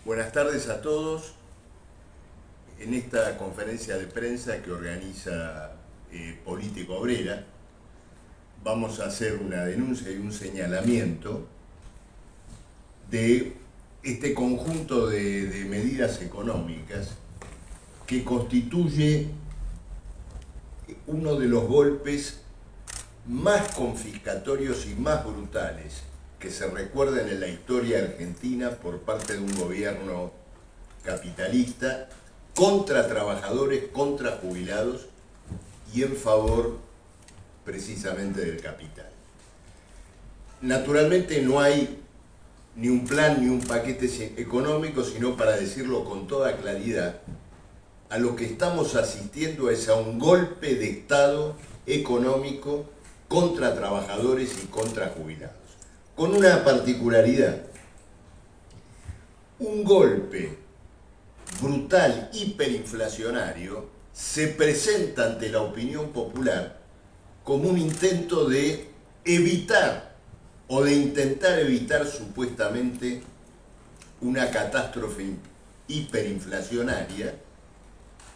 Buenas tardes a todos. En esta conferencia de prensa que organiza Política Obrera, vamos a hacer una denuncia y un señalamiento de este conjunto de medidas económicas que constituye uno de los golpes más confiscatorios y más brutales que se recuerdan en la historia argentina por parte de un gobierno capitalista contra trabajadores, contra jubilados y en favor precisamente del capital. Naturalmente no hay ni un plan ni un paquete económico, sino, para decirlo con toda claridad, a lo que estamos asistiendo es a un golpe de Estado económico contra trabajadores y contra jubilados, con una particularidad: un golpe brutal, hiperinflacionario, se presenta ante la opinión popular como un intento de evitar o de intentar evitar supuestamente una catástrofe hiperinflacionaria,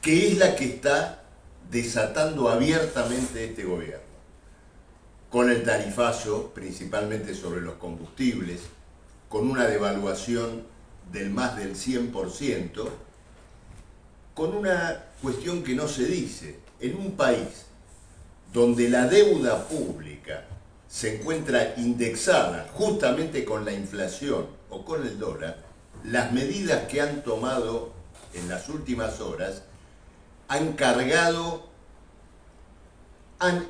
que es la que está desatando abiertamente este gobierno, con el tarifazo principalmente sobre los combustibles, con una devaluación del más del 100%, con una cuestión que no se dice. En un país donde la deuda pública se encuentra indexada justamente con la inflación o con el dólar, las medidas que han tomado en las últimas horas han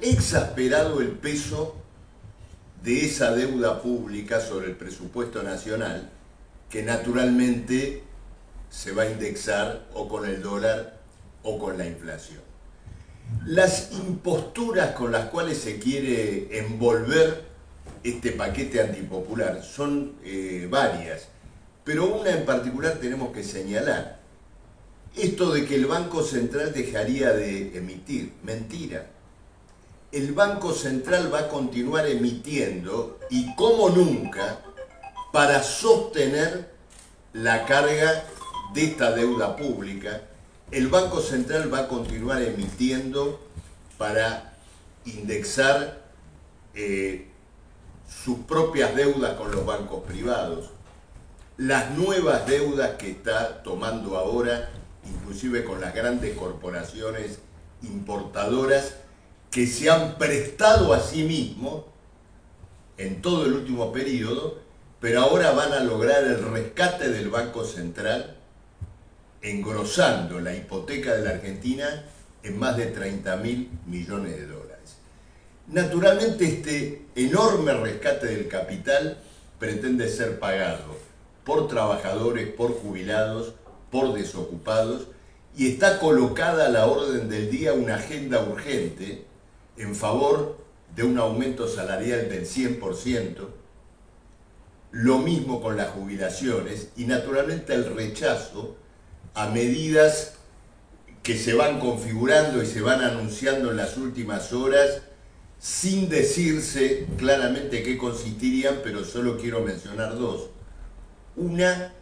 exasperado el peso de esa deuda pública sobre el presupuesto nacional, que naturalmente se va a indexar o con el dólar o con la inflación. Las imposturas con las cuales se quiere envolver este paquete antipopular son varias, pero una en particular tenemos que señalar: esto de que el Banco Central dejaría de emitir. Mentira. El Banco Central va a continuar emitiendo, y como nunca, para sostener la carga de esta deuda pública. El Banco Central va a continuar emitiendo para indexar sus propias deudas con los bancos privados, las nuevas deudas que está tomando ahora, inclusive con las grandes corporaciones importadoras que se han prestado a sí mismos en todo el último periodo, pero ahora van a lograr el rescate del Banco Central, engrosando la hipoteca de la Argentina en más de 30.000 millones de dólares. Naturalmente, este enorme rescate del capital pretende ser pagado por trabajadores, por jubilados, por desocupados, y está colocada a la orden del día una agenda urgente en favor de un aumento salarial del 100%, lo mismo con las jubilaciones, y naturalmente el rechazo a medidas que se van configurando y se van anunciando en las últimas horas sin decirse claramente qué consistirían, pero solo quiero mencionar dos. Una,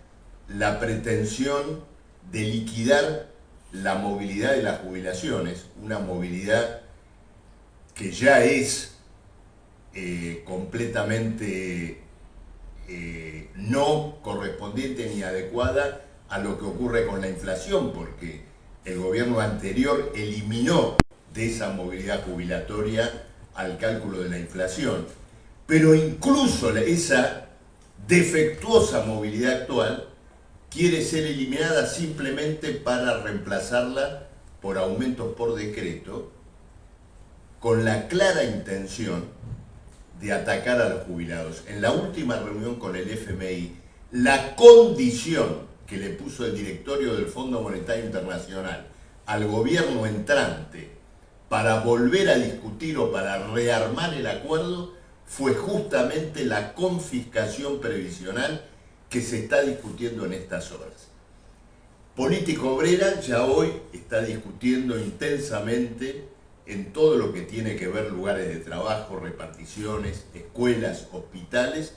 la pretensión de liquidar la movilidad de las jubilaciones, una movilidad que ya es completamente no correspondiente ni adecuada a lo que ocurre con la inflación, porque el gobierno anterior eliminó de esa movilidad jubilatoria al cálculo de la inflación. Pero incluso esa defectuosa movilidad actual quiere ser eliminada simplemente para reemplazarla por aumentos por decreto, con la clara intención de atacar a los jubilados. En la última reunión con el FMI, la condición que le puso el directorio del Fondo Monetario Internacional al gobierno entrante para volver a discutir o para rearmar el acuerdo fue justamente la confiscación previsional que se está discutiendo en estas horas. Política Obrera ya hoy está discutiendo intensamente en todo lo que tiene que ver lugares de trabajo, reparticiones, escuelas, hospitales,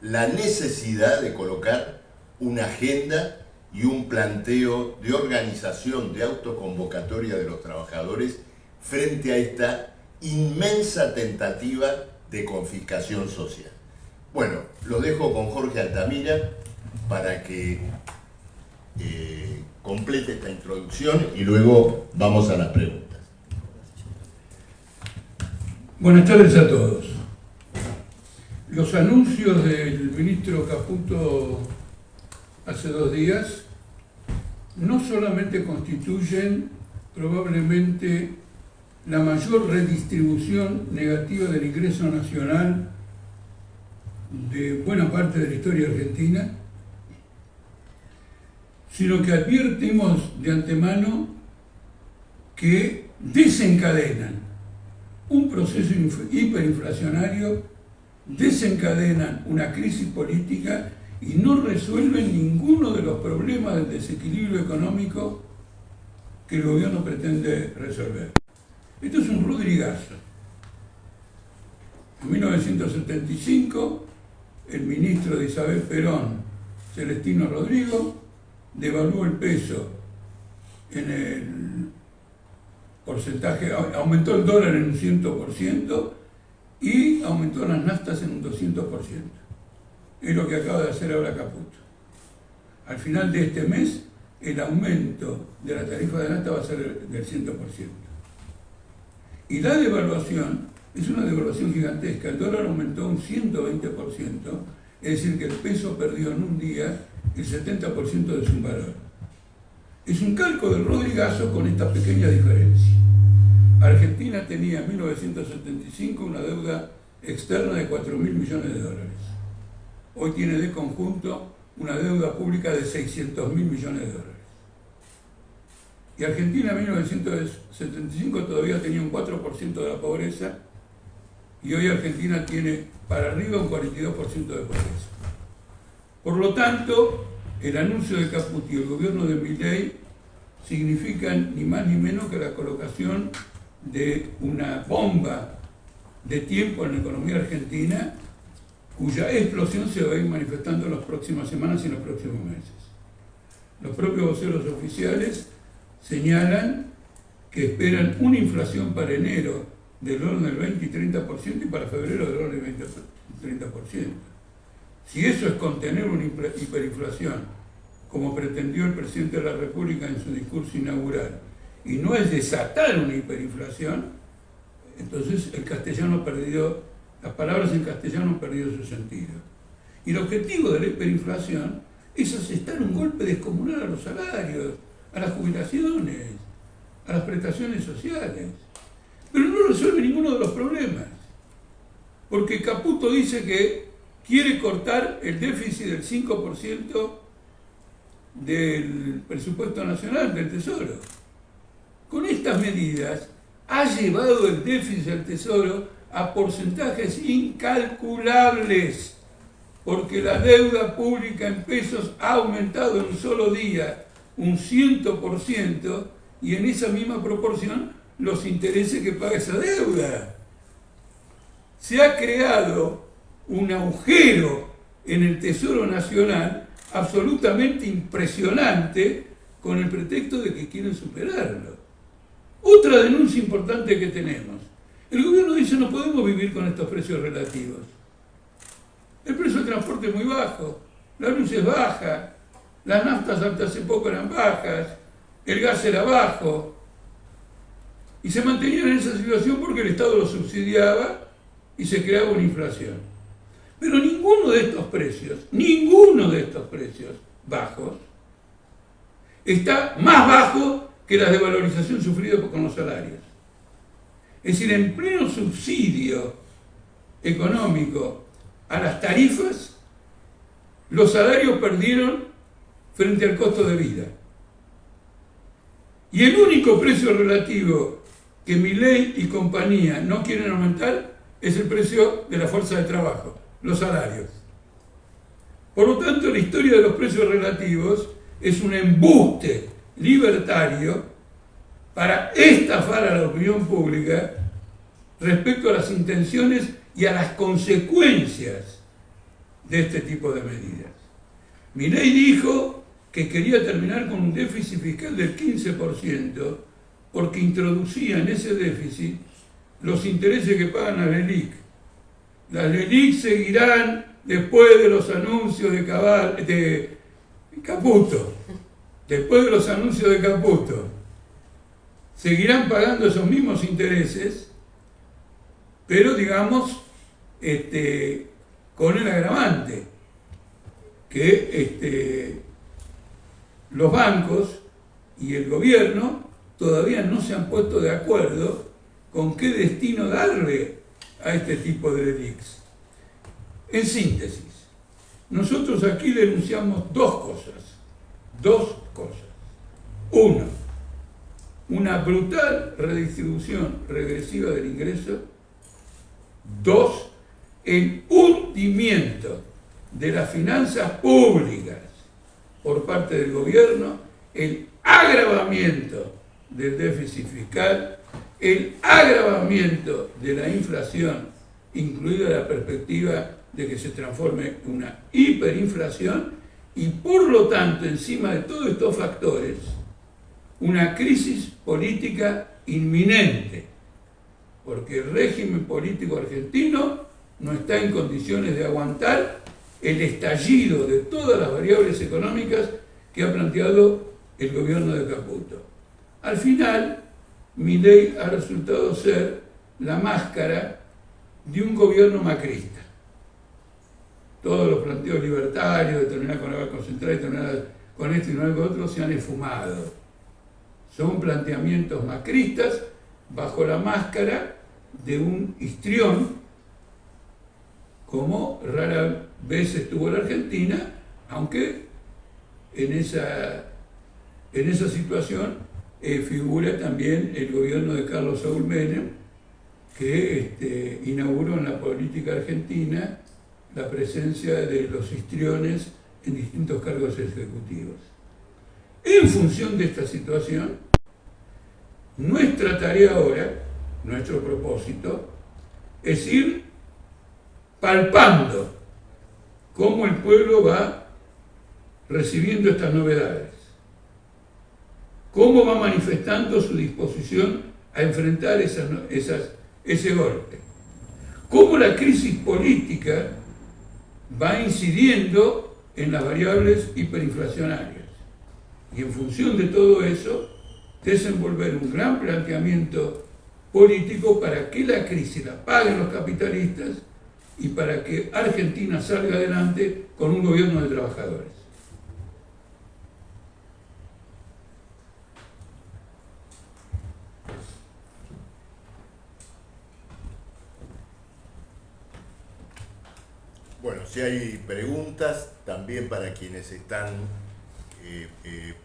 la necesidad de colocar una agenda y un planteo de organización, de autoconvocatoria de los trabajadores frente a esta inmensa tentativa de confiscación social. Bueno, lo dejo con Jorge Altamira para que complete esta introducción y luego vamos a las preguntas. Buenas tardes a todos. Los anuncios del ministro Caputo hace 2 días no solamente constituyen probablemente la mayor redistribución negativa del ingreso nacional de buena parte de la historia argentina, sino que advertimos de antemano que desencadenan un proceso hiperinflacionario, desencadenan una crisis política y no resuelven ninguno de los problemas del desequilibrio económico que el gobierno pretende resolver. Esto es un rodrigazo. En 1975, el ministro de Isabel Perón, Celestino Rodrigo, devaluó el peso en el porcentaje, aumentó el dólar en un 100% y aumentó las naftas en un 200%. Es lo que acaba de hacer ahora Caputo. Al final de este mes, el aumento de la tarifa de nafta va a ser del 100%. Y la devaluación es una devaluación gigantesca. El dólar aumentó un 120%, es decir, que el peso perdió en un día el 70% de su valor. Es un calco del rodrigazo con esta pequeña diferencia. Argentina tenía en 1975 una deuda externa de 4.000 millones de dólares. Hoy tiene de conjunto una deuda pública de 600.000 millones de dólares. Y Argentina en 1975 todavía tenía un 4% de la pobreza y hoy Argentina tiene para arriba un 42% de pobreza. Por lo tanto, el anuncio de Caputo y el gobierno de Milei significan ni más ni menos que la colocación de una bomba de tiempo en la economía argentina, cuya explosión se va a ir manifestando en las próximas semanas y en los próximos meses. Los propios voceros oficiales señalan que esperan una inflación para enero del orden del 20 y 30% y para febrero del orden del 20 y 30%. Si eso es contener una hiperinflación, como pretendió el presidente de la República en su discurso inaugural, y no es desatar una hiperinflación, entonces las palabras en castellano han perdido su sentido. Y el objetivo de la hiperinflación es asestar un golpe descomunal a los salarios, a las jubilaciones, a las prestaciones sociales. Pero no resuelve ninguno de los problemas. Porque Caputo dice que quiere cortar el déficit del 5% del presupuesto nacional, del Tesoro. Con estas medidas ha llevado el déficit del Tesoro a porcentajes incalculables, porque la deuda pública en pesos ha aumentado en un solo día un 100% y en esa misma proporción los intereses que paga esa deuda. Se ha creado un agujero en el Tesoro Nacional absolutamente impresionante con el pretexto de que quieren superarlo. Otra denuncia importante que tenemos. El gobierno dice no podemos vivir con estos precios relativos. El precio del transporte es muy bajo, la luz es baja, las naftas hasta hace poco eran bajas, el gas era bajo. Y se mantenían en esa situación porque el Estado lo subsidiaba y se creaba una inflación. Pero ninguno de estos precios bajos, está más bajo que la desvalorización sufrida con los salarios. Es decir, en pleno subsidio económico a las tarifas, los salarios perdieron frente al costo de vida. Y el único precio relativo que Milei y compañía no quieren aumentar es el precio de la fuerza de trabajo, los salarios. Por lo tanto, la historia de los precios relativos es un embuste libertario para estafar a la opinión pública respecto a las intenciones y a las consecuencias de este tipo de medidas. Milei dijo que quería terminar con un déficit fiscal del 15%, porque introducía en ese déficit los intereses que pagan las LELIQ. Las LELIQ seguirán después de los anuncios de Caputo. Después de los anuncios de Caputo. Seguirán pagando esos mismos intereses, pero digamos, con el agravante que los bancos y el gobierno todavía no se han puesto de acuerdo con qué destino darle a este tipo de LELIQs. En síntesis, nosotros aquí denunciamos dos cosas. Uno, una brutal redistribución regresiva del ingreso. Dos, el hundimiento de las finanzas públicas por parte del gobierno, el agravamiento del déficit fiscal, el agravamiento de la inflación, incluida la perspectiva de que se transforme en una hiperinflación, y por lo tanto, encima de todos estos factores, una crisis política inminente, porque el régimen político argentino no está en condiciones de aguantar el estallido de todas las variables económicas que ha planteado el gobierno de Caputo. Al final, Milei ha resultado ser la máscara de un gobierno macrista. Todos los planteos libertarios de terminar con el Banco Central y terminar con esto y no con otro se han esfumado. Son planteamientos macristas bajo la máscara de un histrión, como rara vez estuvo la Argentina, aunque en esa situación figura también el gobierno de Carlos Saúl Menem, que inauguró en la política argentina la presencia de los histriones en distintos cargos ejecutivos. En función de esta situación, nuestra tarea ahora, nuestro propósito, es ir palpando cómo el pueblo va recibiendo estas novedades, cómo va manifestando su disposición a enfrentar ese golpe, cómo la crisis política va incidiendo en las variables hiperinflacionarias. Y en función de todo eso, desenvolver un gran planteamiento político para que la crisis la paguen los capitalistas y para que Argentina salga adelante con un gobierno de trabajadores. Bueno, si hay preguntas, también para quienes están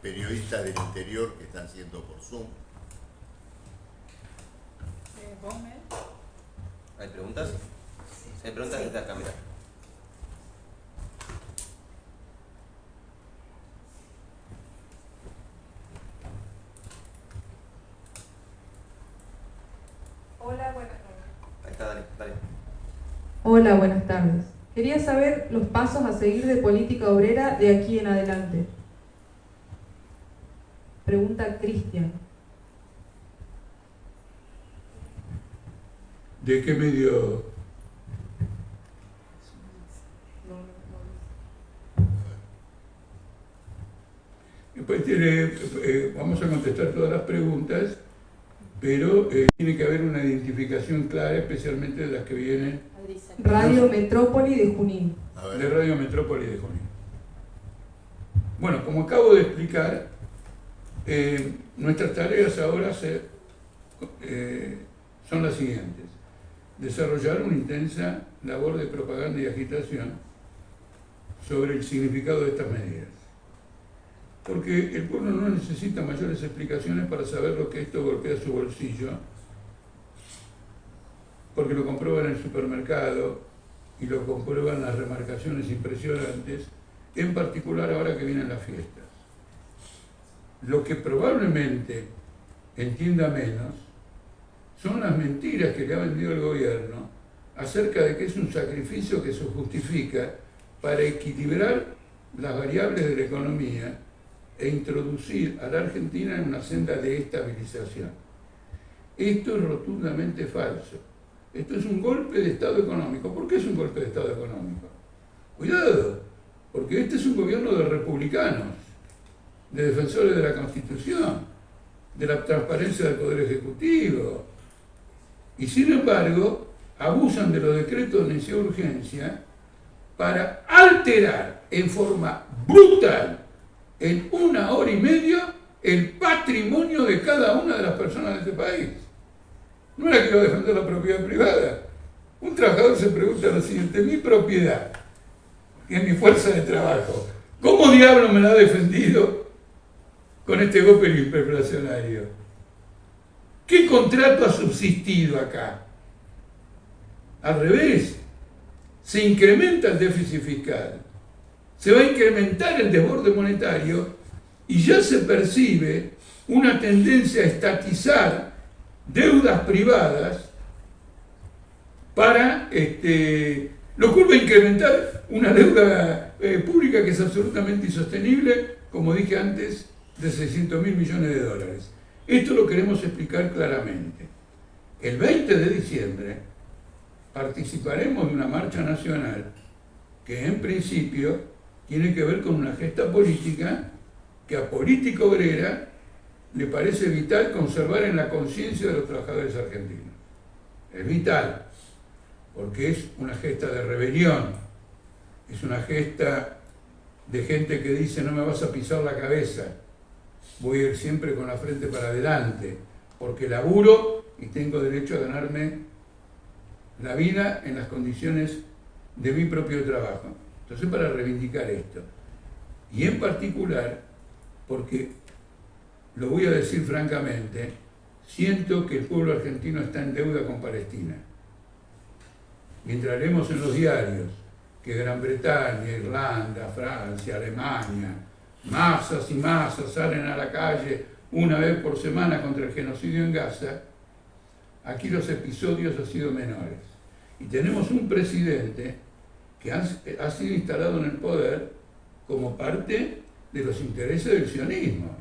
periodistas del interior que están siendo por Zoom. ¿Hay preguntas? Sí. ¿Hay preguntas desde acá, mira? Hola, buenas tardes. Ahí está, dale. Hola, buenas tardes. Quería saber los pasos a seguir de política obrera de aquí en adelante. Pregunta Cristian. ¿De qué medio? Vamos a contestar todas las preguntas, pero tiene que haber una identificación clara, especialmente de las que vienen Radio Metrópoli de Junín. De Radio Metrópoli de Junín. Bueno, como acabo de explicar, nuestras tareas ahora son las siguientes. Desarrollar una intensa labor de propaganda y agitación sobre el significado de estas medidas. Porque el pueblo no necesita mayores explicaciones para saber lo que esto golpea su bolsillo, porque lo comprueban en el supermercado y lo comprueban las remarcaciones impresionantes, en particular ahora que vienen las fiestas. Lo que probablemente entienda menos son las mentiras que le ha vendido el gobierno acerca de que es un sacrificio que se justifica para equilibrar las variables de la economía e introducir a la Argentina en una senda de estabilización. Esto es rotundamente falso. Esto es un golpe de Estado económico. ¿Por qué es un golpe de Estado económico? Cuidado, porque este es un gobierno de republicanos, de defensores de la Constitución, de la transparencia del Poder Ejecutivo. Y sin embargo, abusan de los decretos de necesidad de urgencia para alterar en forma brutal, en 1 hora y media, el patrimonio de cada una de las personas de este país. No era que iba a defender la propiedad privada. Un trabajador se pregunta lo siguiente: mi propiedad, que es mi fuerza de trabajo, ¿cómo diablo me la ha defendido con este golpe hiperinflacionario? ¿Qué contrato ha subsistido acá? Al revés, se incrementa el déficit fiscal, se va a incrementar el desborde monetario y ya se percibe una tendencia a estatizar deudas privadas para, lo cual va a incrementar una deuda pública que es absolutamente insostenible, como dije antes, de 600.000 millones de dólares. Esto lo queremos explicar claramente. El 20 de diciembre participaremos de una marcha nacional que en principio tiene que ver con una gesta política que a Política Obrera le parece vital conservar en la conciencia de los trabajadores argentinos. Es vital, porque es una gesta de rebelión, es una gesta de gente que dice: no me vas a pisar la cabeza, voy a ir siempre con la frente para adelante, porque laburo y tengo derecho a ganarme la vida en las condiciones de mi propio trabajo. Entonces, para reivindicar esto, y en particular, porque, lo voy a decir francamente, siento que el pueblo argentino está en deuda con Palestina. Mientras leemos en los diarios que Gran Bretaña, Irlanda, Francia, Alemania, masas y masas salen a la calle una vez por semana contra el genocidio en Gaza, aquí los episodios han sido menores. Y tenemos un presidente que ha sido instalado en el poder como parte de los intereses del sionismo.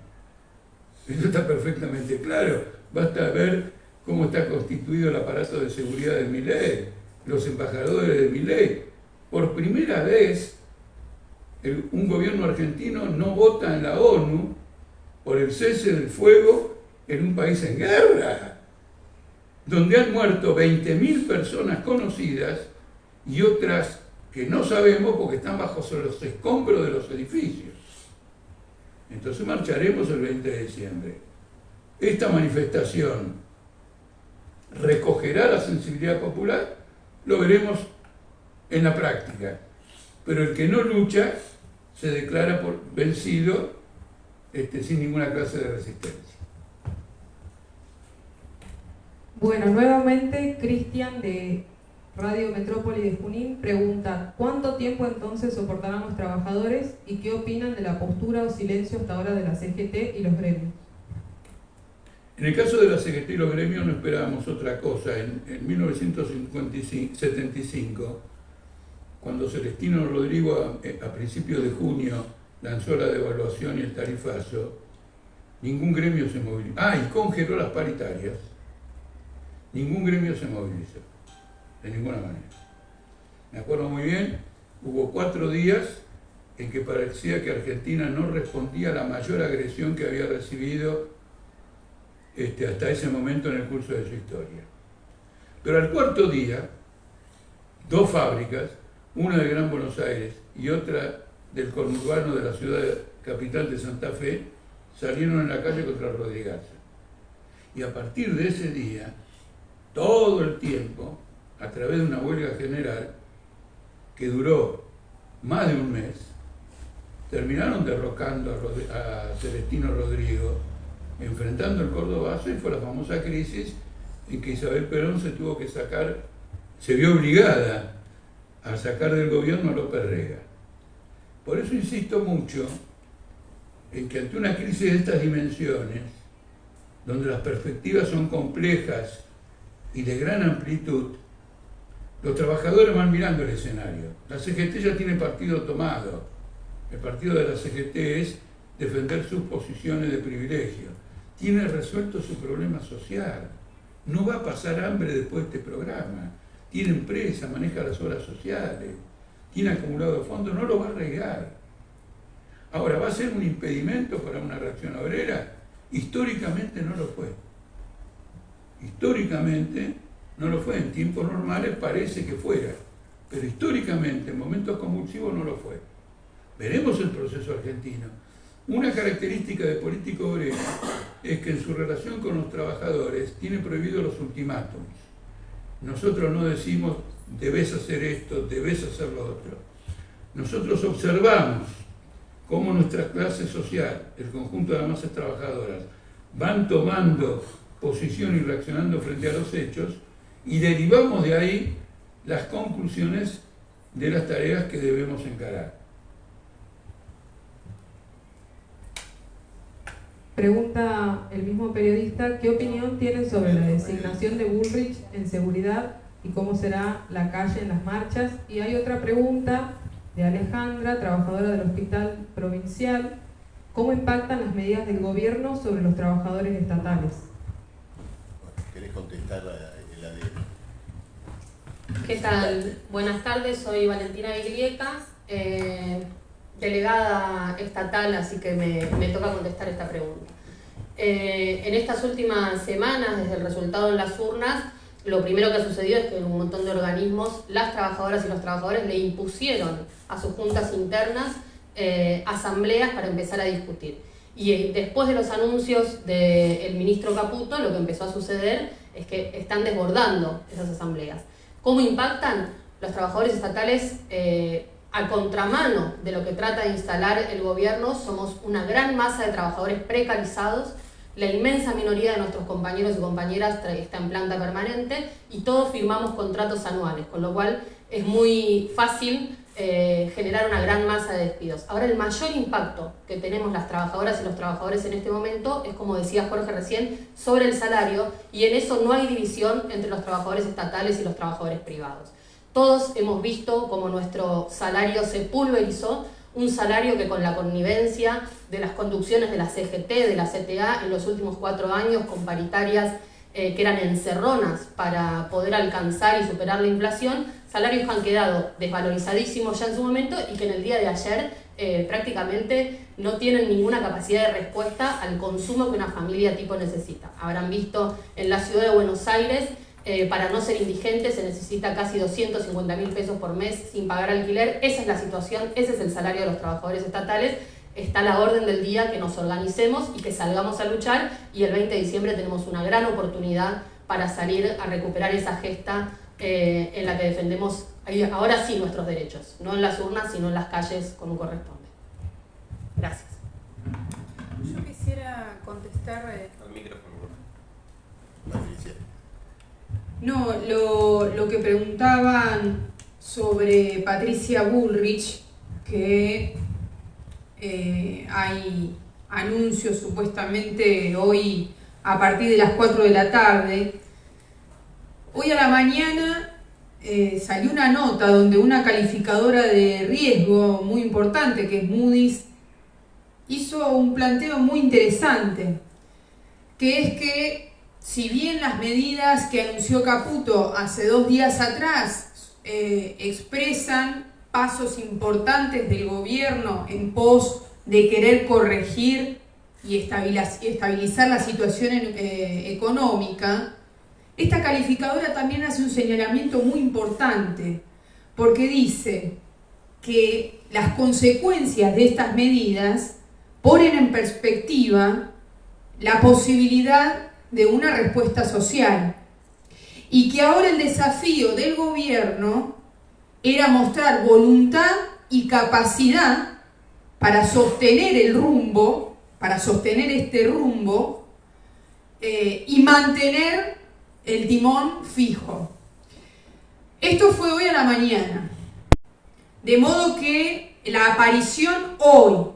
Eso está perfectamente claro. Basta ver cómo está constituido el aparato de seguridad de Milei, los embajadores de Milei. Por primera vez, un gobierno argentino no vota en la ONU por el cese del fuego en un país en guerra, donde han muerto 20.000 personas conocidas y otras que no sabemos porque están bajo los escombros de los edificios. Entonces marcharemos el 20 de diciembre. Esta manifestación recogerá la sensibilidad popular, lo veremos en la práctica, pero el que no lucha se declara por vencido sin ninguna clase de resistencia. Bueno, nuevamente Cristian de Radio Metrópoli de Junín pregunta: ¿cuánto tiempo entonces soportarán los trabajadores y qué opinan de la postura o silencio hasta ahora de la CGT y los gremios? En el caso de la CGT y los gremios no esperábamos otra cosa. En 1975, cuando Celestino Rodrigo a principios de junio lanzó la devaluación y el tarifazo, ningún gremio se movilizó. Y congeló las paritarias. Ningún gremio se movilizó, de ninguna manera. Me acuerdo muy bien, hubo 4 días en que parecía que Argentina no respondía a la mayor agresión que había recibido hasta ese momento en el curso de su historia. Pero al 4.º día, 2 fábricas, una de Gran Buenos Aires y otra del conurbano de la ciudad capital de Santa Fe, salieron en la calle contra Rodrigaza. Y a partir de ese día, todo el tiempo, a través de una huelga general que duró más de un mes, terminaron derrocando a Celestino Rodrigo, enfrentando el cordobazo, y fue la famosa crisis en que Isabel Perón se vio obligada a sacar del gobierno a López Rega. Por eso insisto mucho en que ante una crisis de estas dimensiones, donde las perspectivas son complejas y de gran amplitud, los trabajadores van mirando el escenario. La CGT ya tiene partido tomado. El partido de la CGT es defender sus posiciones de privilegio. Tiene resuelto su problema social. No va a pasar hambre después de este programa. Tiene empresa, maneja las obras sociales, tiene acumulado fondos, no lo va a arriesgar. Ahora, ¿va a ser un impedimento para una reacción obrera? Históricamente no lo fue. Históricamente no lo fue. En tiempos normales parece que fuera, pero históricamente, en momentos convulsivos, no lo fue. Veremos el proceso argentino. Una característica de política obrera es que en su relación con los trabajadores tiene prohibido los ultimátums. Nosotros no decimos, debes hacer esto, debes hacer lo otro. Nosotros observamos cómo nuestra clase social, el conjunto de las masas trabajadoras, van tomando posición y reaccionando frente a los hechos, y derivamos de ahí las conclusiones de las tareas que debemos encarar. Pregunta el mismo periodista, ¿qué opinión tiene sobre la designación de Bullrich en seguridad y cómo será la calle en las marchas? Y hay otra pregunta de Alejandra, trabajadora del Hospital Provincial, ¿cómo impactan las medidas del gobierno sobre los trabajadores estatales? ¿Querés contestar el ADN? ¿Qué tal? Buenas tardes, soy Valentina Vigliecas, delegada estatal, así que me toca contestar esta pregunta. En estas últimas semanas, desde el resultado en las urnas, lo primero que ha sucedido es que en un montón de organismos, las trabajadoras y los trabajadores le impusieron a sus juntas internas asambleas para empezar a discutir. Y después de los anuncios del ministro Caputo, lo que empezó a suceder es que están desbordando esas asambleas. ¿Cómo impactan? Los trabajadores estatales, a contramano de lo que trata de instalar el gobierno, somos una gran masa de trabajadores precarizados. La inmensa minoría de nuestros compañeros y compañeras está en planta permanente y todos firmamos contratos anuales, con lo cual es muy fácil generar una gran masa de despidos. Ahora, el mayor impacto que tenemos las trabajadoras y los trabajadores en este momento es, como decía Jorge recién, sobre el salario, y en eso no hay división entre los trabajadores estatales y los trabajadores privados. Todos hemos visto cómo nuestro salario se pulverizó, un salario que con la connivencia de las conducciones de la CGT, de la CTA, en los últimos 4 años, con paritarias que eran encerronas para poder alcanzar y superar la inflación, salarios que han quedado desvalorizadísimos ya en su momento y que en el día de ayer prácticamente no tienen ninguna capacidad de respuesta al consumo que una familia tipo necesita. Habrán visto en la ciudad de Buenos Aires, para no ser indigente se necesita casi 250.000 pesos por mes sin pagar alquiler. Esa es la situación, ese es el salario de los trabajadores estatales. Está a la orden del día que nos organicemos y que salgamos a luchar, y el 20 de diciembre tenemos una gran oportunidad para salir a recuperar esa gesta en la que defendemos ahora sí nuestros derechos, no en las urnas, sino en las calles como corresponde. Gracias. Yo quisiera contestar... Al micrófono. Patricia. No, lo que preguntaban sobre Patricia Bullrich, que hay anuncios supuestamente hoy a partir de las 4 de la tarde. Hoy a la mañana salió una nota donde una calificadora de riesgo muy importante, que es Moody's, hizo un planteo muy interesante, que es que si bien las medidas que anunció Caputo hace 2 días atrás expresan pasos importantes del gobierno en pos de querer corregir y estabilizar la situación económica, esta calificadora también hace un señalamiento muy importante, porque dice que las consecuencias de estas medidas ponen en perspectiva la posibilidad de una respuesta social, y que ahora el desafío del gobierno era mostrar voluntad y capacidad para sostener el rumbo, para sostener este rumbo y mantener el timón fijo. Esto fue hoy a la mañana, de modo que la aparición hoy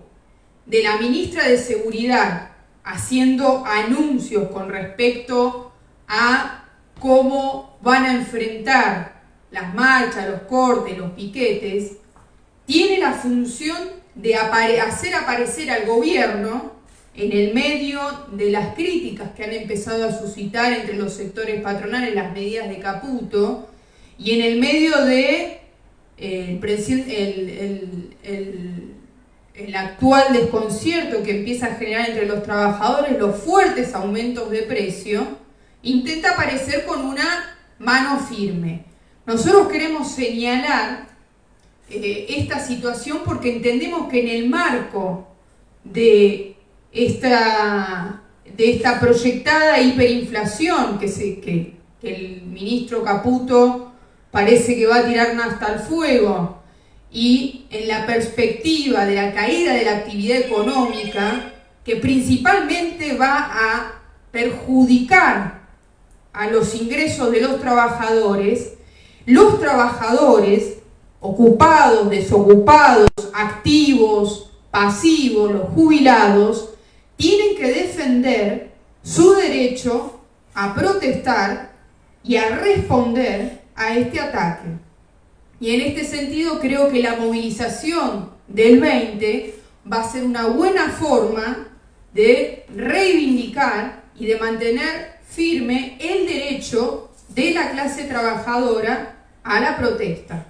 de la ministra de Seguridad haciendo anuncios con respecto a cómo van a enfrentar las marchas, los cortes, los piquetes, tiene la función de hacer aparecer al gobierno en el medio de las críticas que han empezado a suscitar entre los sectores patronales las medidas de Caputo y en el medio de el actual desconcierto que empieza a generar entre los trabajadores los fuertes aumentos de precio, intenta aparecer con una mano firme. Nosotros queremos señalar esta situación porque entendemos que en el marco de esta proyectada hiperinflación que el ministro Caputo parece que va a tirar hasta el fuego y en la perspectiva de la caída de la actividad económica que principalmente va a perjudicar a los ingresos de los trabajadores ocupados, desocupados, activos, pasivos, los jubilados, tienen que defender su derecho a protestar y a responder a este ataque. Y en este sentido creo que la movilización del 20 va a ser una buena forma de reivindicar y de mantener firme el derecho de la clase trabajadora a la protesta.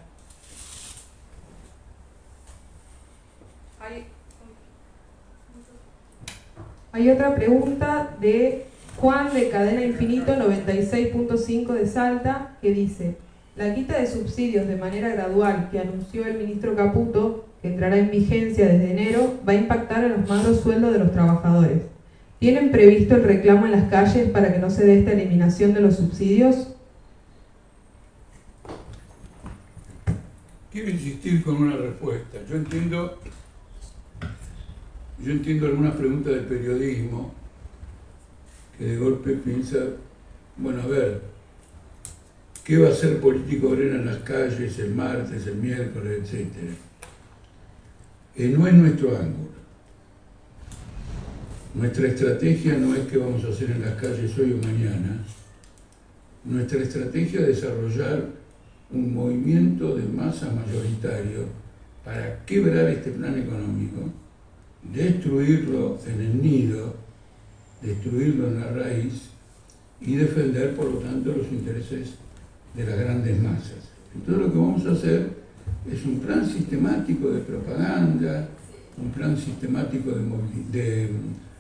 Hay otra pregunta de Juan de Cadena Infinito 96.5 de Salta que dice: la quita de subsidios de manera gradual que anunció el ministro Caputo, que entrará en vigencia desde enero, va a impactar en los magros sueldos de los trabajadores. ¿Tienen previsto el reclamo en las calles para que no se dé esta eliminación de los subsidios? Quiero insistir con una respuesta. Yo entiendo algunas preguntas de periodismo que de golpe piensa, bueno, a ver, ¿qué va a hacer Político Obrero en las calles el martes, el miércoles, etcétera? No es nuestro ángulo. Nuestra estrategia no es qué vamos a hacer en las calles hoy o mañana. Nuestra estrategia es desarrollar un movimiento de masa mayoritario para quebrar este plan económico, destruirlo en el nido, destruirlo en la raíz y defender, por lo tanto, los intereses de las grandes masas. Entonces lo que vamos a hacer es un plan sistemático de propaganda, un plan sistemático de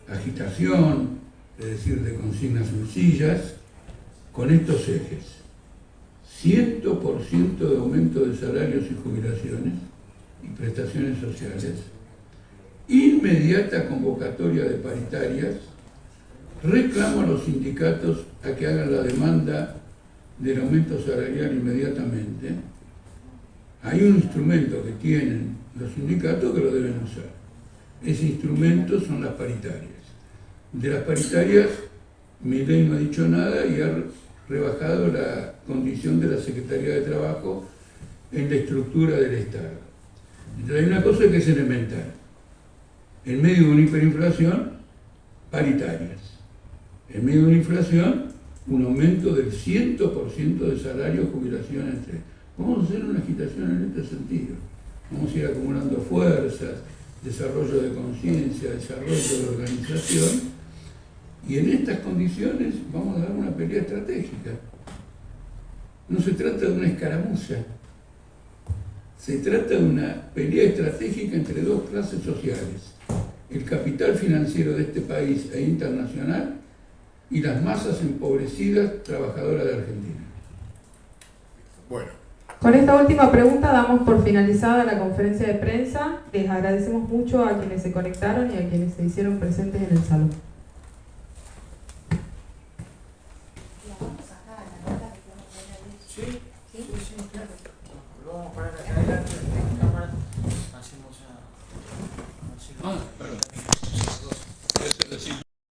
agitación, es decir, de consignas sencillas, con estos ejes: 100% de aumento de salarios y jubilaciones y prestaciones sociales, inmediata convocatoria de paritarias, reclamo a los sindicatos a que hagan la demanda del aumento salarial inmediatamente. Hay un instrumento que tienen los sindicatos que lo deben usar. Ese instrumento son las paritarias. De las paritarias, Milei no ha dicho nada y ha rebajado la condición de la Secretaría de Trabajo en la estructura del Estado. Entonces hay una cosa que es elemental. En medio de una hiperinflación, paritarias. En medio de una inflación, un aumento del 100% de salario, jubilación, entre. Vamos a hacer una agitación en este sentido. Vamos a ir acumulando fuerzas, desarrollo de conciencia, desarrollo de organización, y en estas condiciones vamos a dar una pelea estratégica. No se trata de una escaramuza, se trata de una pelea estratégica entre dos clases sociales: el capital financiero de este país e internacional y las masas empobrecidas trabajadoras de Argentina. Bueno. Con esta última pregunta damos por finalizada la conferencia de prensa. Les agradecemos mucho a quienes se conectaron y a quienes se hicieron presentes en el salón. Sí, claro.